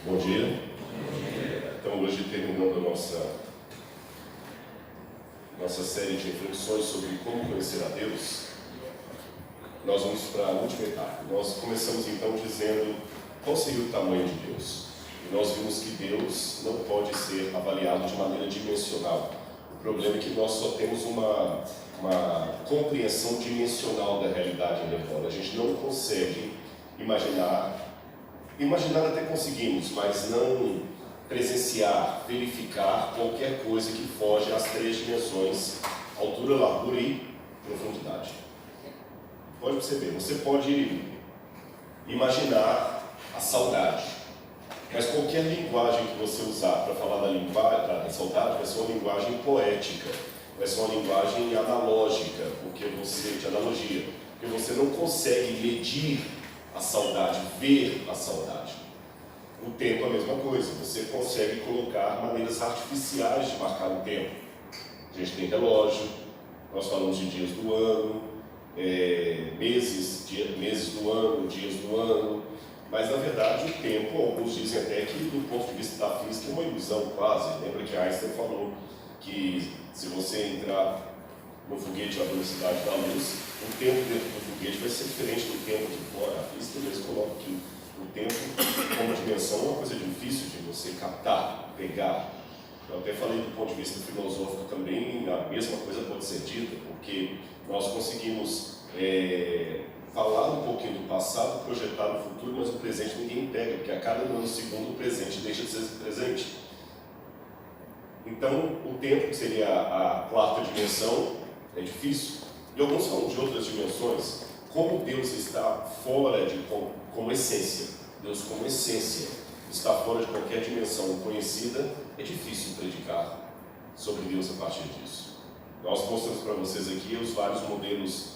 Bom dia. Então, hoje, terminando a nossa série de reflexões sobre como conhecer a Deus, nós vamos para a última etapa. Nós começamos então dizendo qual seria o tamanho de Deus. E nós vimos que Deus não pode ser avaliado de maneira dimensional. O problema é que nós só temos uma compreensão dimensional da realidade em redor. A gente não consegue imaginar até conseguimos, mas não presenciar, verificar qualquer coisa que foge às três dimensões: altura, largura e profundidade. Pode perceber, você pode imaginar a saudade, mas qualquer linguagem que você usar para falar da saudade vai ser uma linguagem poética, vai ser uma linguagem analógica, porque você não consegue medir a saudade, ver a saudade. O tempo é a mesma coisa, você consegue colocar maneiras artificiais de marcar o tempo. A gente tem relógio, nós falamos de dias do ano, meses do ano, dias do ano, mas na verdade o tempo, alguns dizem até que do ponto de vista da física é uma ilusão quase. Lembra que Einstein falou que se você entrar no foguete à velocidade da luz, o tempo dentro do foguete vai ser diferente do tempo de fora. A física mesmo coloca que o tempo, como dimensão, é uma coisa difícil de você captar, pegar. Eu até falei do ponto de vista filosófico também, a mesma coisa pode ser dita, porque nós conseguimos falar um pouquinho do passado, projetar no futuro, mas o presente ninguém pega, porque a cada nanosegundo o presente deixa de ser presente. Então, o tempo, que seria a quarta dimensão, é difícil. E alguns falam de outras dimensões, como Deus está fora como essência. Deus como essência está fora de qualquer dimensão conhecida, é difícil predicar sobre Deus a partir disso. Nós mostramos para vocês aqui os vários modelos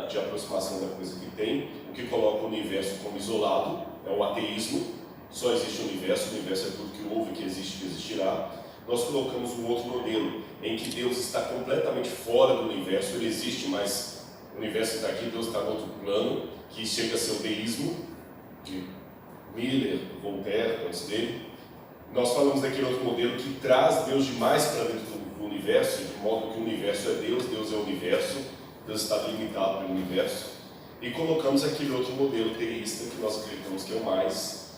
de aproximação da coisa que tem. O que coloca o universo como isolado é o ateísmo. Só existe o universo é tudo que houve, que existe, que existirá. Nós colocamos um outro modelo, em que Deus está completamente fora do universo. Ele existe, mas o universo está aqui, Deus está no outro plano, que chega a ser o deísmo, de Miller, Voltaire, antes dele. Nós falamos daquele outro modelo que traz Deus demais para dentro do universo, de modo que o universo é Deus, Deus é o universo, Deus está limitado pelo universo. E colocamos aquele outro modelo teísta, que nós acreditamos que é o mais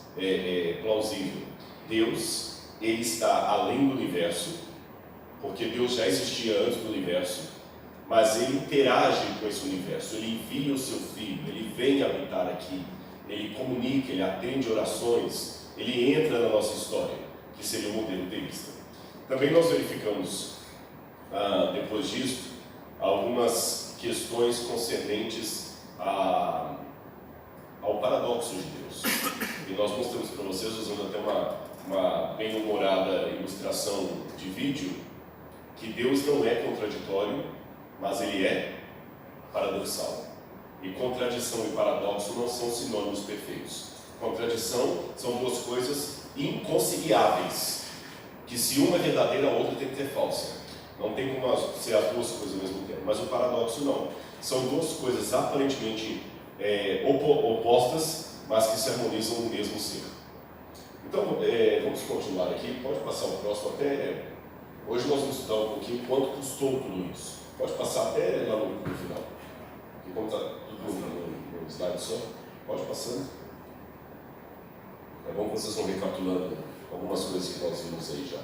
plausível. Deus, ele está além do universo, porque Deus já existia antes do universo, mas ele interage com esse universo, ele envia o seu Filho, ele vem habitar aqui, ele comunica, ele atende orações, ele entra na nossa história, que seria o modelo teísta. Também nós verificamos, depois disso, algumas questões concernentes ao paradoxo de Deus. E nós mostramos para vocês, usando até uma bem-humorada ilustração de vídeo, que Deus não é contraditório, mas ele é paradoxal. E contradição e paradoxo não são sinônimos perfeitos. Contradição são duas coisas inconciliáveis, que se uma é verdadeira, a outra tem que ser falsa. Não tem como ser as duas coisas ao mesmo tempo. Mas o paradoxo não. São duas coisas aparentemente opostas, mas que se harmonizam no mesmo ser. Então, vamos continuar aqui. Pode passar o próximo até... Hoje nós vamos estudar um pouquinho quanto custou tudo isso. Pode passar até lá no final. Aqui, como está tudo no slide só, pode passando. É bom que vocês vão recapitulando algumas coisas que nós vimos aí já.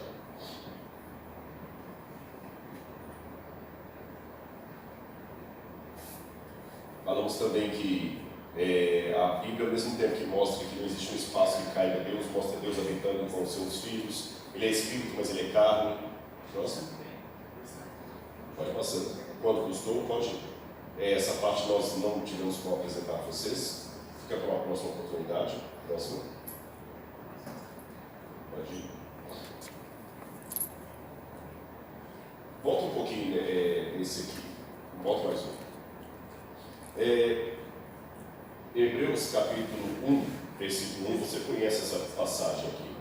Falamos também que a Bíblia, ao mesmo tempo que mostra que não existe um espaço que caiba Deus, mostra Deus habitando com os seus filhos. Ele é espírito, mas ele é carne. Próximo. Pode passando. Quanto custou? Pode. Essa parte nós não tivemos como apresentar a vocês. Fica para uma próxima oportunidade. Próximo. Pode ir. Volta um pouquinho nesse aqui. Volta mais um. Hebreus capítulo 1, versículo 1, você conhece essa passagem aqui.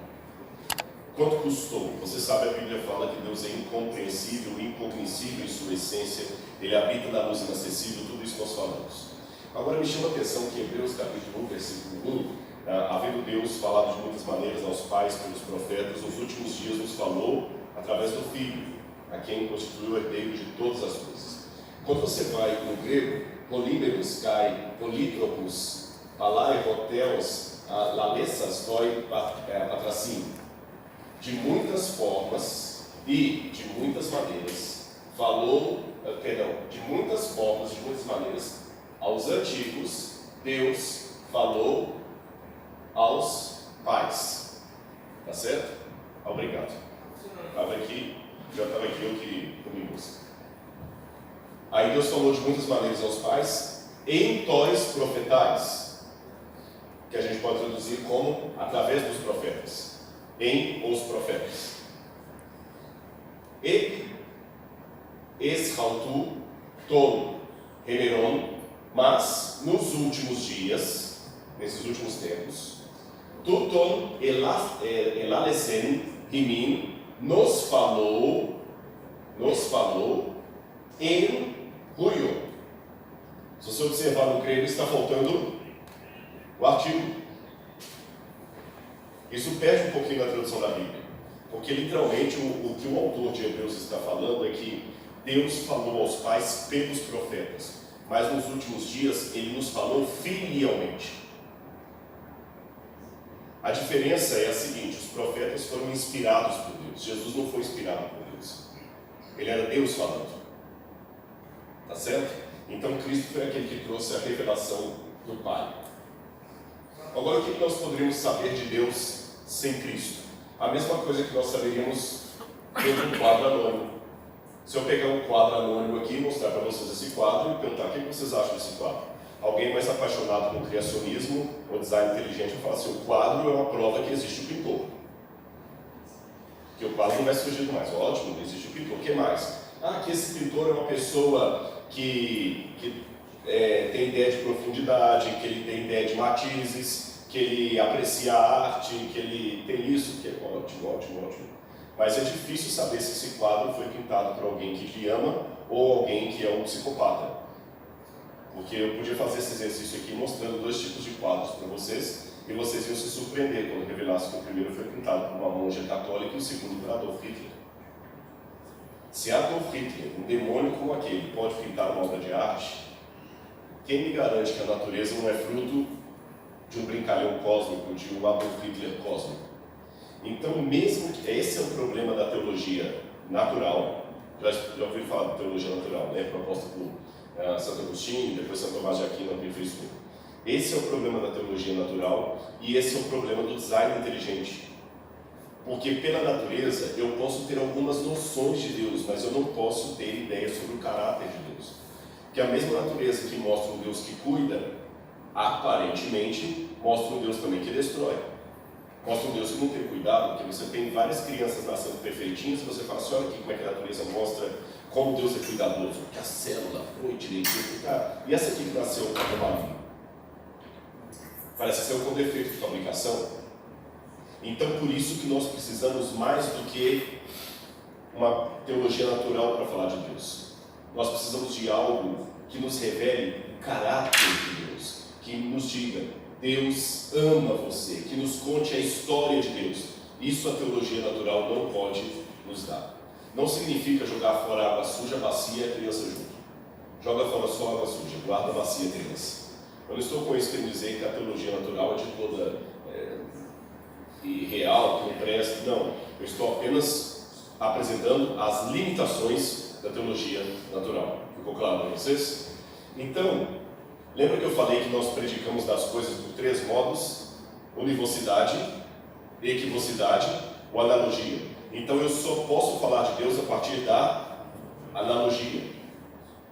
Quanto custou? Você sabe, a Bíblia fala que Deus é incompreensível, incognoscível em sua essência, ele habita na luz inacessível, tudo isso nós falamos. Agora me chama a atenção que Hebreus capítulo 1, versículo 1, havendo Deus falado de muitas maneiras aos pais pelos profetas, nos últimos dias nos falou através do Filho, a quem constituiu o herdeiro de todas as coisas. Quando você vai no grego, polímeros kai, polítropos, palai, hoteos, lalessas, doi, patracim, de muitas formas e de muitas maneiras, de muitas formas, de muitas maneiras, aos antigos, Deus falou aos pais. Tá certo? Obrigado. Já estava aqui, eu que comi música. Aí Deus falou de muitas maneiras aos pais, em tois profetais, que a gente pode traduzir como através dos profetas, em os profetas. E eshaltu ton hemeron, mas nos últimos dias, nesses últimos tempos, tuton elalesen rimin, nos falou em ruio. Se você observar no grego, está faltando o artigo. Isso perde um pouquinho na tradução da Bíblia, porque literalmente o que o autor de Hebreus está falando é que Deus falou aos pais pelos profetas, mas nos últimos dias Ele nos falou filialmente. A diferença é a seguinte: os profetas foram inspirados por Deus. Jesus não foi inspirado por Deus. Ele era Deus falando. Tá certo? Então Cristo foi aquele que trouxe a revelação do Pai. Agora, o que nós poderíamos saber de Deus sem Cristo? A mesma coisa que nós saberíamos dentro de um quadro anônimo. Se eu pegar um quadro anônimo aqui e mostrar para vocês esse quadro e perguntar o que vocês acham desse quadro, alguém mais apaixonado por criacionismo ou design inteligente vai falar assim: o quadro é uma prova que existe o pintor. Que o quadro não vai surgir mais. Ótimo, existe o pintor. O que mais? Que esse pintor é uma pessoa que tem ideia de profundidade, que ele tem ideia de matizes, que ele aprecia a arte, que ele tem isso, que é ótimo. Mas é difícil saber se esse quadro foi pintado por alguém que te ama ou alguém que é um psicopata. Porque eu podia fazer esse exercício aqui mostrando 2 tipos de quadros para vocês, e vocês iam se surpreender quando revelasse que o primeiro foi pintado por uma monja católica e o segundo por Adolf Hitler. Se Adolf Hitler, um demônio como aquele, pode pintar uma obra de arte, quem me garante que a natureza não é fruto de um brincalhão cósmico, de um Adolf Hitler cósmico? Então, mesmo que esse é o problema da teologia natural, já ouviram falar de teologia natural, né? Proposta por Santo Agostinho, depois Santo Tomás de Aquino aperfeiçoou. Esse é o problema da teologia natural e esse é o problema do design inteligente. Porque pela natureza eu posso ter algumas noções de Deus, mas eu não posso ter ideia sobre o caráter de Deus. Que a mesma natureza que mostra um Deus que cuida, aparentemente mostra um Deus também que destrói. Mostra um Deus que não tem cuidado, porque você tem várias crianças nascendo perfeitinhas e você fala assim: olha aqui como é que a natureza mostra como Deus é cuidadoso, que a célula foi direitinho, e essa aqui que nasceu com a maligna parece ser com defeito de fabricação. Então, por isso que nós precisamos mais do que uma teologia natural para falar de Deus. Nós precisamos de algo que nos revele o caráter de Deus, que nos diga: Deus ama você, que nos conte a história de Deus. Isso a teologia natural não pode nos dar. Não significa jogar fora a água suja, a bacia e a criança junto. Joga fora só a água suja, guarda a bacia e a criança. Eu não estou com isso querendo dizer que a teologia natural é de toda irreal, que não presta. Não, eu estou apenas apresentando as limitações da teologia natural. Ficou claro para vocês? Então, lembra que eu falei que nós predicamos das coisas por 3 modos: univocidade, equivocidade ou analogia. Então eu só posso falar de Deus a partir da analogia.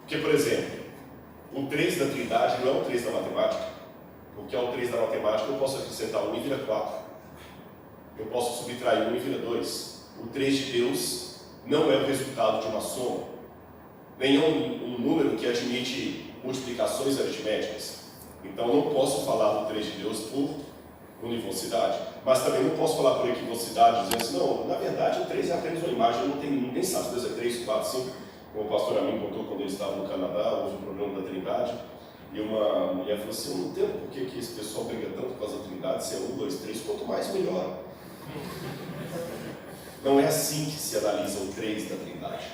Porque, por exemplo, o 3 da Trindade não é o 3 da matemática. Porque ao 3 da matemática eu posso acrescentar 1 e vira 4. Eu posso subtrair 1 e vira 2. O 3 de Deus não é o resultado de uma soma. Nem é um número que admite multiplicações aritméticas. Então eu não posso falar do 3 de Deus por univocidade, mas também não posso falar por equivocidade, dizendo assim: não, na verdade o 3 é apenas uma imagem, ninguém sabe se Deus é 3, 4, 5. Como o pastor Amin contou quando ele estava no Canadá, houve um problema da Trindade, e uma mulher falou assim: eu não entendo por que esse pessoal briga tanto por causa da Trindade, de ser 1, 2, 3, quanto mais melhor. Não é assim que se analisa o 3 da Trindade.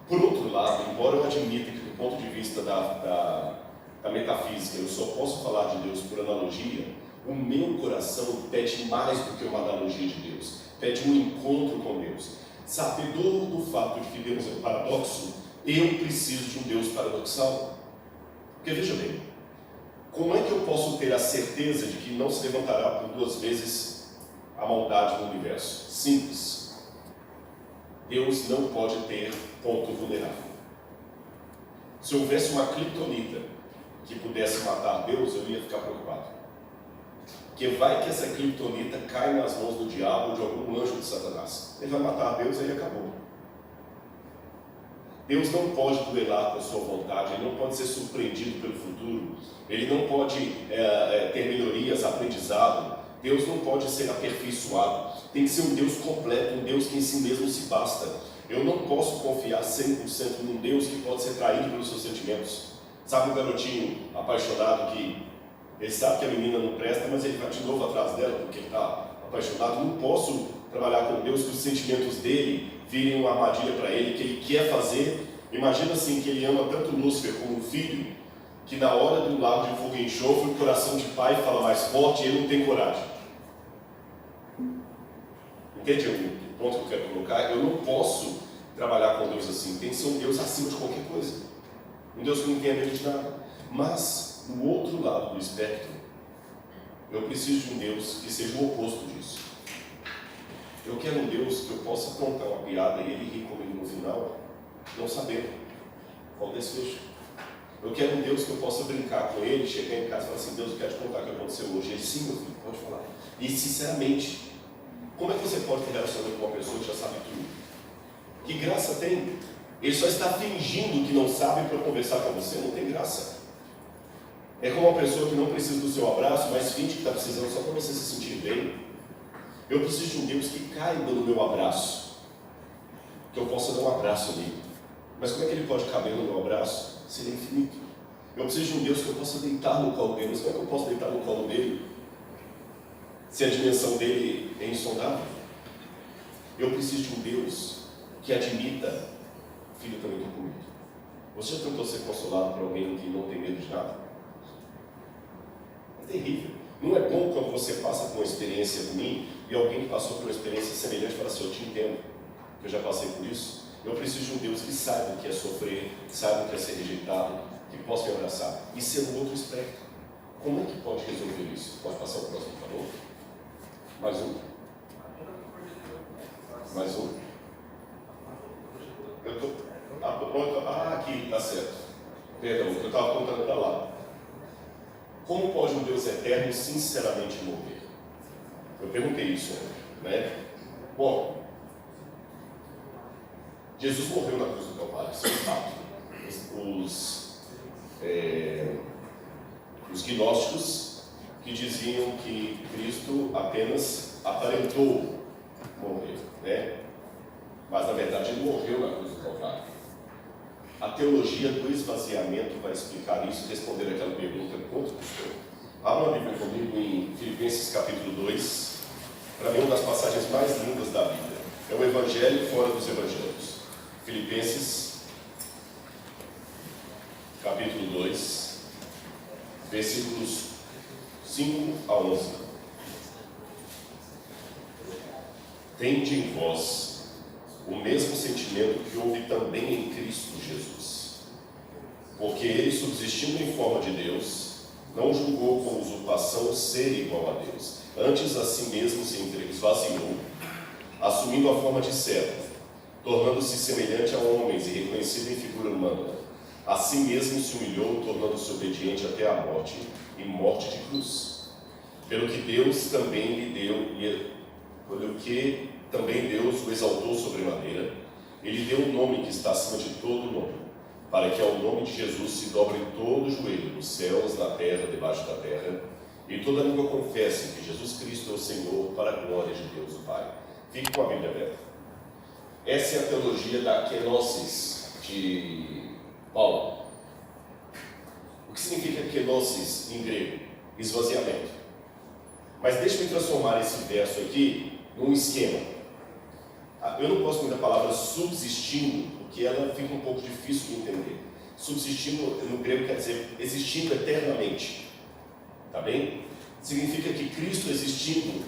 Por outro lado, embora eu admita que do ponto de vista da metafísica eu só posso falar de Deus por analogia, o meu coração pede mais do que uma analogia de Deus, pede um encontro com Deus. Sabedor do fato de que Deus é um paradoxo, eu preciso de um Deus paradoxal. Porque veja bem, como é que eu posso ter a certeza de que não se levantará por 2 vezes a maldade no universo? Simples. Deus não pode ter ponto vulnerável. Se houvesse uma criptonita que pudesse matar Deus, eu ia ficar preocupado. Porque vai que essa criptonita cai nas mãos do diabo ou de algum anjo de Satanás. Ele vai matar Deus e aí acabou. Deus não pode duelar com a sua vontade, Ele não pode ser surpreendido pelo futuro, Ele não pode ter melhorias, aprendizado, Deus não pode ser aperfeiçoado, tem que ser um Deus completo, um Deus que em si mesmo se basta. Eu não posso confiar 100% num Deus que pode ser traído pelos seus sentimentos. Sabe um garotinho apaixonado que ele sabe que a menina não presta, mas ele vai de novo atrás dela porque ele está apaixonado? Não posso trabalhar com Deus que os sentimentos dele virem uma armadilha para ele, que ele quer fazer. Imagina assim que ele ama tanto Lúcifer como o filho, que na hora do lago de fogo e enxofre, o coração de pai fala mais forte e ele não tem coragem. Entende o ponto que eu quero colocar? Eu não posso trabalhar com Deus assim, tem que ser um Deus acima de qualquer coisa, um Deus que não tenha medo de nada. Mas, no outro lado do espectro, eu preciso de um Deus que seja o oposto disso. Eu quero um Deus que eu possa contar uma piada e ele rir comigo no final, não sabendo qual o desfecho. Eu quero um Deus que eu possa brincar com ele, chegar em casa e falar assim: Deus, eu quero te contar o que aconteceu hoje. Ele: sim, meu filho, pode falar. E sinceramente, como é que você pode ter relacionamento com uma pessoa que já sabe tudo? Que graça tem? Ele só está fingindo que não sabe para conversar com você, não tem graça. É como uma pessoa que não precisa do seu abraço, mas finge que está precisando só para você se sentir bem. Eu preciso de um Deus que caiba no meu abraço, que eu possa dar um abraço nele. Mas como é que ele pode caber no meu abraço se ele é infinito? Eu preciso de um Deus que eu possa deitar no colo dele. Mas como é que eu posso deitar no colo dele se a dimensão dele é insondável? Eu preciso de um Deus que admita: filho, também estou com medo. Você já tentou ser consolado por alguém que não tem medo de nada? É terrível. Não é bom quando você passa por uma experiência ruim e alguém que passou por uma experiência semelhante fala assim: eu te entendo, eu já passei por isso. Eu preciso de um Deus que saiba o que é sofrer, saiba o que é ser rejeitado, que possa me abraçar. Isso é um outro espectro. Como é que pode resolver isso? Pode passar o próximo, por favor? Mais um. Mais um. Eu estou... aqui, está certo. Perdão, eu estava apontando para lá. Como pode um Deus eterno sinceramente morrer? Eu perguntei isso, né? Bom, Jesus morreu na cruz do Calvário, isso é um fato. Os gnósticos que diziam que Cristo apenas aparentou morrer, né? Mas na verdade ele morreu na cruz do Calvário. A teologia do esvaziamento vai explicar isso e responder aquela pergunta: quanto custou? Abra uma Bíblia comigo em Filipenses capítulo 2, para mim uma das passagens mais lindas da Bíblia. É o Evangelho fora dos Evangelhos. Filipenses capítulo 2, versículos 5 a 11. Tende em vós o mesmo sentimento que houve também em Cristo Jesus, porque ele, subsistindo em forma de Deus, não julgou como usurpação ser igual a Deus, antes a si mesmo se esvaziou, assumindo a forma de servo, tornando-se semelhante a homens e reconhecido em figura humana. A si mesmo se humilhou, tornando-se obediente até a morte, e morte de cruz. Pelo que Deus também Deus o exaltou sobremaneira, ele deu um nome que está acima de todo nome, para que ao nome de Jesus se dobre todo o joelho, nos céus, na terra, debaixo da terra, e toda língua confesse que Jesus Cristo é o Senhor, para a glória de Deus o Pai. Fique com a Bíblia aberta. Essa é a teologia da kenosis de Paulo. O que significa kenosis em grego? Esvaziamento. Mas deixe-me transformar esse verso aqui num esquema. Eu não gosto muito da palavra subsistindo, porque ela fica um pouco difícil de entender. Subsistindo no grego quer dizer existindo eternamente. Tá bem? Significa que Cristo existindo.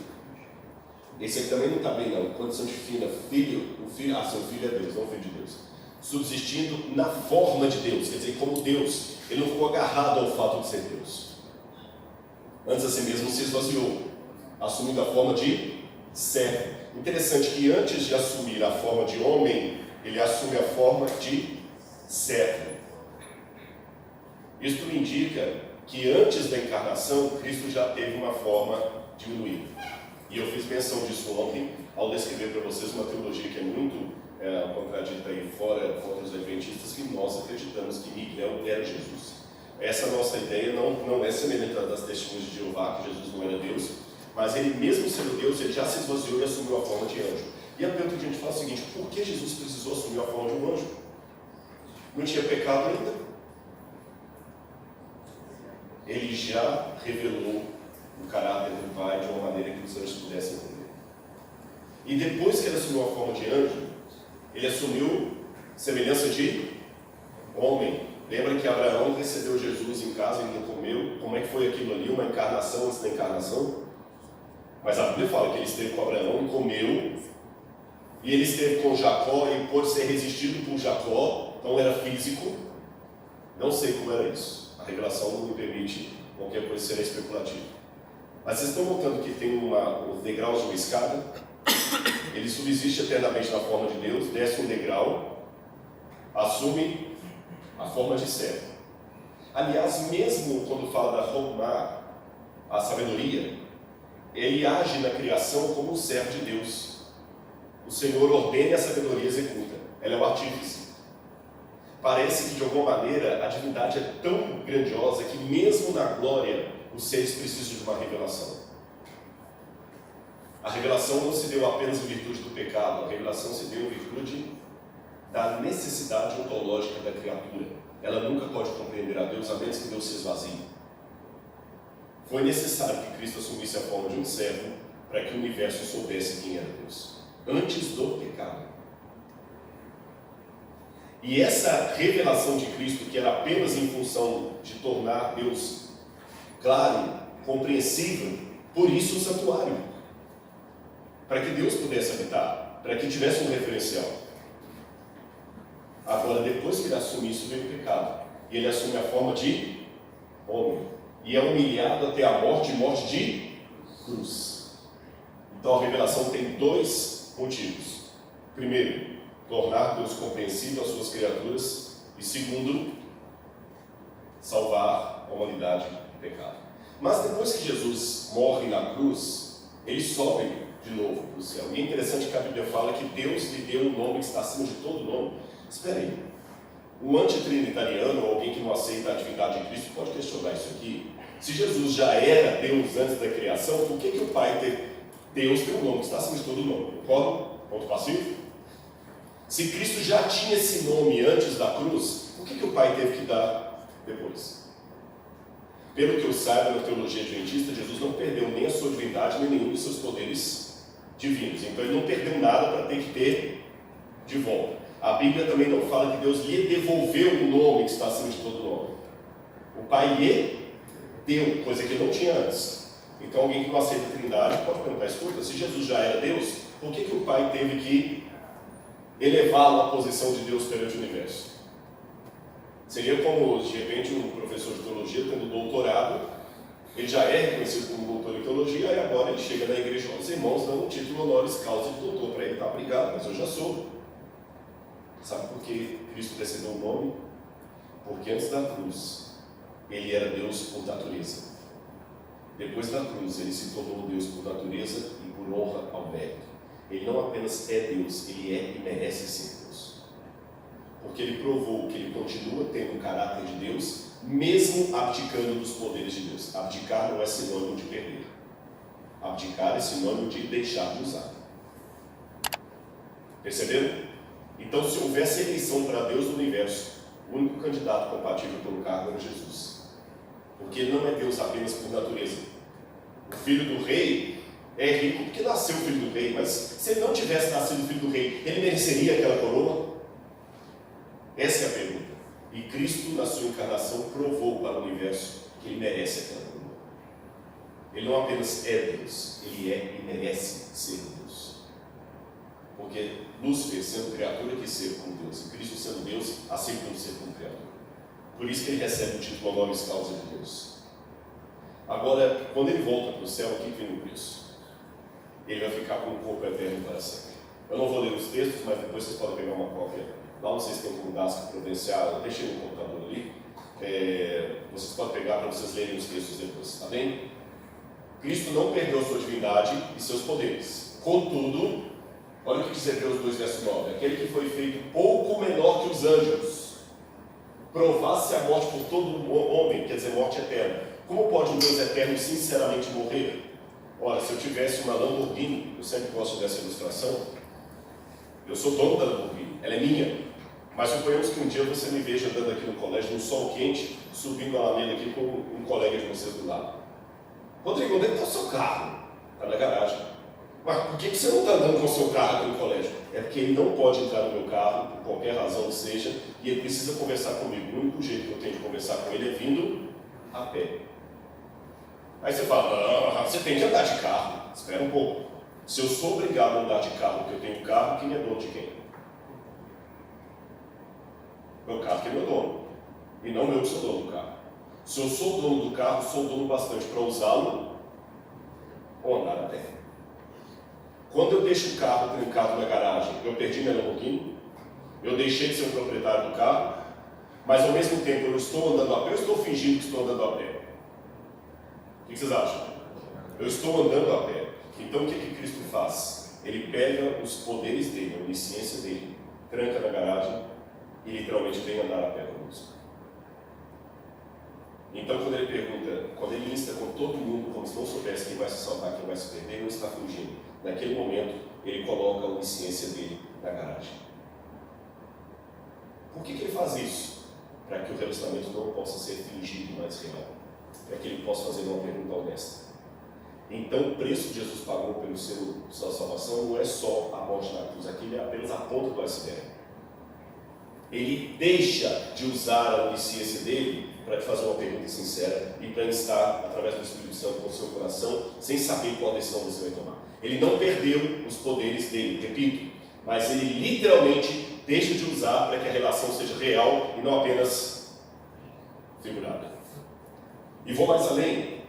Esse aqui também não está bem, não. Quando se define filho, o filho é Deus, não filho de Deus. Subsistindo na forma de Deus, quer dizer, como Deus, ele não ficou agarrado ao fato de ser Deus. Antes assim mesmo se esvaziou, assumindo a forma de servo. Interessante que antes de assumir a forma de homem, ele assume a forma de servo. Isto indica que antes da encarnação, Cristo já teve uma forma diminuída. E eu fiz menção disso ontem, ao descrever para vocês uma teologia que é muito contradita aí fora contra os adventistas, que nós acreditamos que Miguel era Jesus. Essa nossa ideia não é semelhante à das testemunhas de Jeová, que Jesus não era Deus, mas ele mesmo sendo Deus, ele já se esvaziou e assumiu a forma de anjo. E a pergunta que a gente faz é o seguinte: por que Jesus precisou assumir a forma de um anjo? Não tinha pecado ainda. Ele já revelou o caráter do Pai de uma maneira que os anjos pudessem entender. E depois que ele assumiu a forma de anjo, ele assumiu semelhança de homem. Lembra que Abraão recebeu Jesus em casa e ele não comeu? Como é que foi aquilo ali? Uma encarnação antes da encarnação? Mas a Bíblia fala que ele esteve com Abraão e comeu, e ele esteve com Jacó e pôde ser resistido por Jacó, então era físico. Não sei como era isso. A revelação não me permite qualquer coisa ser especulativa. Mas vocês estão notando que tem os degraus de uma escada? Ele subsiste eternamente na forma de Deus, desce um degrau, assume a forma de servo. Aliás, mesmo quando fala da Romá, a sabedoria, ele age na criação como um servo de Deus. O Senhor ordena e a sabedoria executa. Ela é o artífice. Parece que de alguma maneira a divindade é tão grandiosa que mesmo na glória os seres precisam de uma revelação. A revelação não se deu apenas em virtude do pecado, a revelação se deu em virtude da necessidade ontológica da criatura. Ela nunca pode compreender a Deus a menos que Deus se esvazie. Foi necessário que Cristo assumisse a forma de um servo para que o universo soubesse quem era Deus, antes do pecado. E essa revelação de Cristo, que era apenas em função de tornar Deus claro, compreensível, por isso o santuário, para que Deus pudesse habitar, para que tivesse um referencial. Agora, depois que ele assume isso, vem o pecado, e ele assume a forma de homem, e é humilhado até a morte, morte de cruz. Então a revelação tem dois motivos: primeiro, tornar Deus compreensível às suas criaturas, e segundo, salvar a humanidade do pecado. Mas depois que Jesus morre na cruz, ele sobe de novo para o céu. E é interessante que a Bíblia fala que Deus lhe deu um nome que está acima de todo nome. Espera aí, o antitrinitariano, ou alguém que não aceita a divindade de Cristo, pode questionar isso aqui. Se Jesus já era Deus antes da criação, por que o Pai Deus tem um nome que está acima de todo nome? Concordo? Ponto passivo? Se Cristo já tinha esse nome antes da cruz, por que o Pai teve que dar depois? Pelo que eu saiba, na teologia adventista, Jesus não perdeu nem a sua divindade, nem nenhum dos seus poderes divinos. Então ele não perdeu nada para ter que ter de volta. A Bíblia também não fala que Deus lhe devolveu o nome que está acima de todo nome. O Pai lhe deu, coisa que ele não tinha antes. Então alguém que não aceita a Trindade pode perguntar: escuta, se Jesus já era Deus, por que o Pai teve que elevá-lo à posição de Deus perante o universo? Seria como, de repente, um professor de teologia tendo doutorado, ele já é reconhecido como doutor em teologia, e agora ele chega na igreja aos irmãos dando um título honoris causa de doutor para ele. Tá, obrigado, mas eu já sou. Sabe por que Cristo recebeu o nome? Porque antes da cruz, ele era Deus por natureza. Depois da cruz, ele se tornou Deus por natureza e por honra ao mérito. Ele não apenas é Deus, ele é e merece ser Deus. Porque ele provou que ele continua tendo o caráter de Deus, mesmo abdicando dos poderes de Deus. Abdicar não é sinônimo de perder. Abdicar é sinônimo de deixar de usar. Perceberam? Então, se houvesse eleição para Deus do universo, o único candidato compatível pelo cargo era Jesus. Porque ele não é Deus apenas por natureza. O filho do rei é rico porque nasceu filho do rei, mas se ele não tivesse nascido filho do rei, ele mereceria aquela coroa? Essa é a pergunta. E Cristo, na sua encarnação, provou para o universo que ele merece aquela coroa. Ele não apenas é Deus, ele é e merece ser Deus. Porque Lúcifer, sendo criatura, quis ser como Deus, e Cristo, sendo Deus, aceitou ser como criatura. Por isso que ele recebe o título honoris causa de Deus. Agora, quando ele volta para o céu, o que vem no preço? Ele vai ficar com um corpo eterno para sempre. Eu não vou ler os textos, mas depois vocês podem pegar uma cópia. Lá vocês têm um Dasca Providencial, eu deixei no computador ali. Vocês podem pegar para vocês lerem os textos depois, tá bem? Cristo não perdeu sua divindade e seus poderes. Contudo, olha o que diz Hebreus 2, verso 9. Aquele que foi feito pouco menor que os anjos, provasse a morte por todo homem, quer dizer, morte eterna. Como pode um Deus eterno sinceramente morrer? Ora, se eu tivesse uma Lamborghini, eu sempre gosto dessa ilustração, eu sou dono da Lamborghini, ela é minha. Mas suponhamos que um dia você me veja andando aqui no colégio, no sol quente, subindo a alameda aqui com um colega de vocês do lado. Rodrigo, onde está o seu carro? Está na garagem. Mas por que você não está andando com o seu carro aqui no colégio? É porque ele não pode entrar no meu carro, por qualquer razão que seja, e ele precisa conversar comigo. O único jeito que eu tenho de conversar com ele é vindo a pé. Aí você fala, você tem que andar de carro. Espera um pouco. Se eu sou obrigado a andar de carro porque eu tenho carro, quem é dono de quem? Meu carro que é meu dono. E não eu que sou dono do carro. Se eu sou dono do carro, sou dono bastante para usá-lo ou andar a pé. Quando eu deixo o carro trancado na garagem, eu perdi minha Lamborghini, eu deixei de ser o proprietário do carro, mas ao mesmo tempo eu estou andando a pé, eu estou fingindo que estou andando a pé. O que vocês acham? Eu estou andando a pé. Então o que Cristo faz? Ele pega os poderes dele, a onisciência dele, tranca na garagem e literalmente vem andar a pé conosco. Então quando ele pergunta, quando ele insta com todo mundo, como se não soubesse quem vai se salvar, quem vai se perder, ele não está fugindo. Naquele momento, ele coloca a onisciência dele na garagem. Por que ele faz isso? Para que o relacionamento não possa ser fingido mais real. Para que ele possa fazer uma pergunta honesta. Então o preço que Jesus pagou pela sua salvação não é só a morte na cruz, aquilo é apenas a ponta do iceberg. Ele deixa de usar a onisciência dele para te fazer uma pergunta sincera e para instar, através do Espírito Santo, com o seu coração, sem saber qual decisão você vai tomar. Ele não perdeu os poderes dele, repito, mas ele literalmente deixa de usar para que a relação seja real e não apenas figurada. E vou mais além.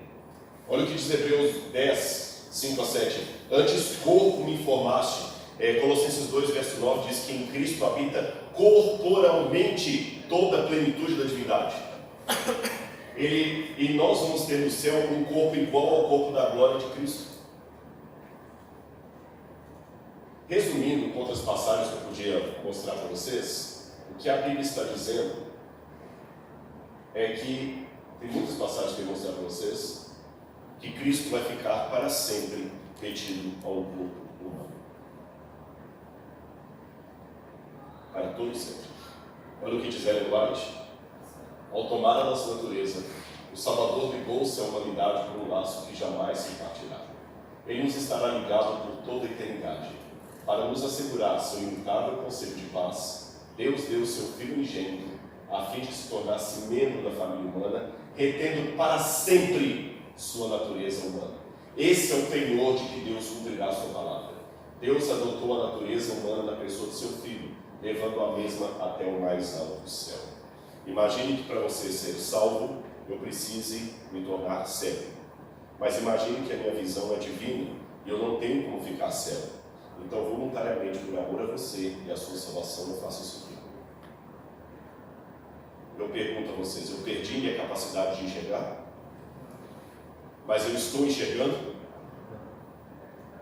Olha o que diz Hebreus 10, 5 a 7. Antes corpo me informaste. Colossenses 2, verso 9 diz que em Cristo habita corporalmente toda a plenitude da divindade. E nós vamos ter no céu um corpo igual ao corpo da glória de Cristo. Resumindo, com outras passagens que eu podia mostrar para vocês, o que a Bíblia está dizendo é que, tem muitas passagens que eu vou mostrar para vocês, que Cristo vai ficar para sempre retido ao corpo humano. Para todo sempre. Olha o que diz Ellen White. Ao tomar a nossa natureza, o Salvador ligou-se à humanidade por um laço que jamais se partirá. Ele nos estará ligado por toda a eternidade. Para nos assegurar seu imutável conselho de paz, Deus deu seu Filho unigênito, a fim de se tornar-se membro da família humana, retendo para sempre sua natureza humana. Esse é o penhor de que Deus cumprirá a sua palavra. Deus adotou a natureza humana na pessoa de seu Filho, levando a mesma até o mais alto do céu. Imagine que para você ser salvo, eu precise me tornar cego. Mas imagine que a minha visão é divina e eu não tenho como ficar cego. Então, voluntariamente, por amor a você e a sua salvação, eu faço isso aqui. Eu pergunto a vocês, eu perdi minha capacidade de enxergar? Mas eu estou enxergando?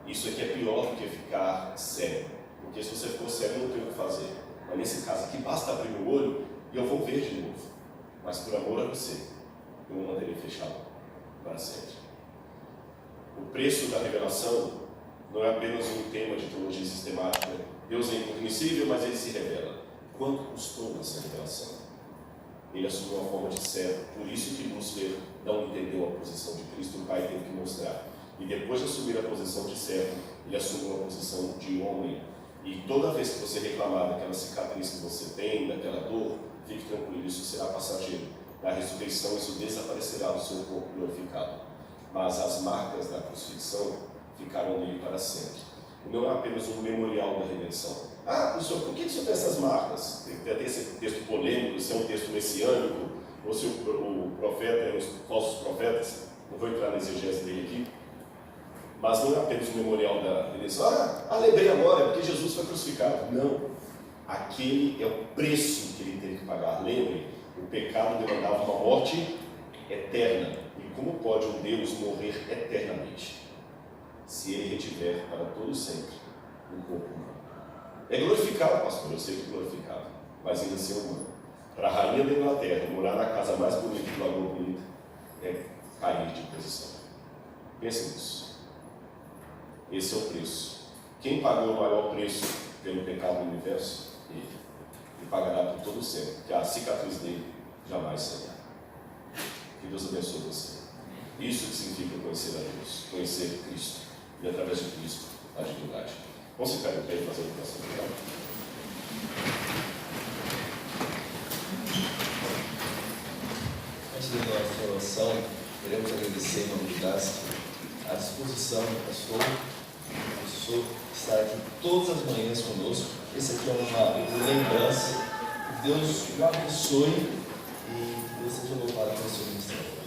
Isso aqui é pior do que ficar cego. Porque se você for cego, eu não tenho o que fazer. Mas nesse caso aqui, basta abrir meu olho e eu vou ver de novo. Mas por amor a você, eu o manterei fechado para sempre. O preço da revelação não é apenas um tema de teologia sistemática. Deus é incognoscível, mas ele se revela. Quanto custou essa revelação? Ele assumiu a forma de servo. Por isso que Lúcifer não entendeu a posição de Cristo. O Pai teve que mostrar. E depois de assumir a posição de servo, ele assumiu a posição de homem. E toda vez que você reclamar daquela cicatriz que você tem, daquela dor, fique tranquilo, isso será passageiro. Na ressurreição isso desaparecerá do seu corpo glorificado. Mas as marcas da crucifixão ficaram nele para sempre. E não é apenas um memorial da redenção. Professor, por que o senhor tem essas marcas? Tem esse texto polêmico, se é um texto messiânico, ou se o profeta e os falsos profetas, não vou entrar na exegese dele aqui, mas não é apenas um memorial da redenção. Lembrei agora, porque Jesus foi crucificado. Não. Aquele é o preço que ele teve que pagar. Lembre, o pecado demandava uma morte eterna. E como pode um Deus morrer eternamente? Se ele retiver para todo sempre um corpo humano. É glorificado, pastor, eu sei que é glorificado, mas ainda assim é humano. Para a rainha da Inglaterra, morar na casa mais bonita do Lagoa Bonita, é cair de posição. Pense nisso. Esse é o preço. Quem pagou o maior preço pelo pecado do universo? Ele. E pagará por todo sempre, porque a cicatriz dele jamais sairá. Que Deus abençoe você. Isso que significa conhecer a Deus, conhecer Cristo. E através de Cristo, a divindade. Vamos ficar de pé e fazer a oração final. Antes da nossa oração, queremos agradecer em nome de Deus a disposição do pastor. O professor estar aqui todas as manhãs conosco. Esse aqui é uma lembrança. Deus o abençoe e Deus seja louvado pelo seu ministério.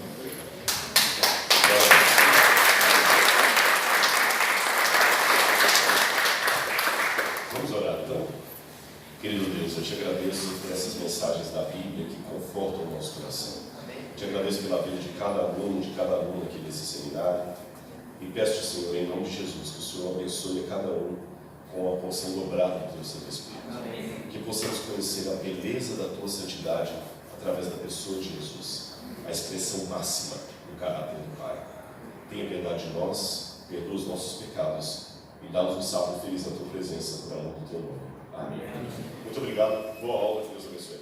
Vamos orar então? Querido Deus, eu te agradeço por essas mensagens da Bíblia que confortam o nosso coração. Eu te agradeço pela vida de cada aluno, de cada aluna aqui desse seminário. E peço-te, Senhor, em nome de Jesus, que o Senhor abençoe cada um com a porção dobrada do teu Santo Espírito. Amém. Que possamos conhecer a beleza da tua santidade através da pessoa de Jesus, a expressão máxima do caráter do Pai. Tenha piedade de nós, perdoa os nossos pecados e dá-nos um sábado feliz na tua presença, por amor do teu nome. Amém. Muito obrigado, boa aula, que Deus abençoe.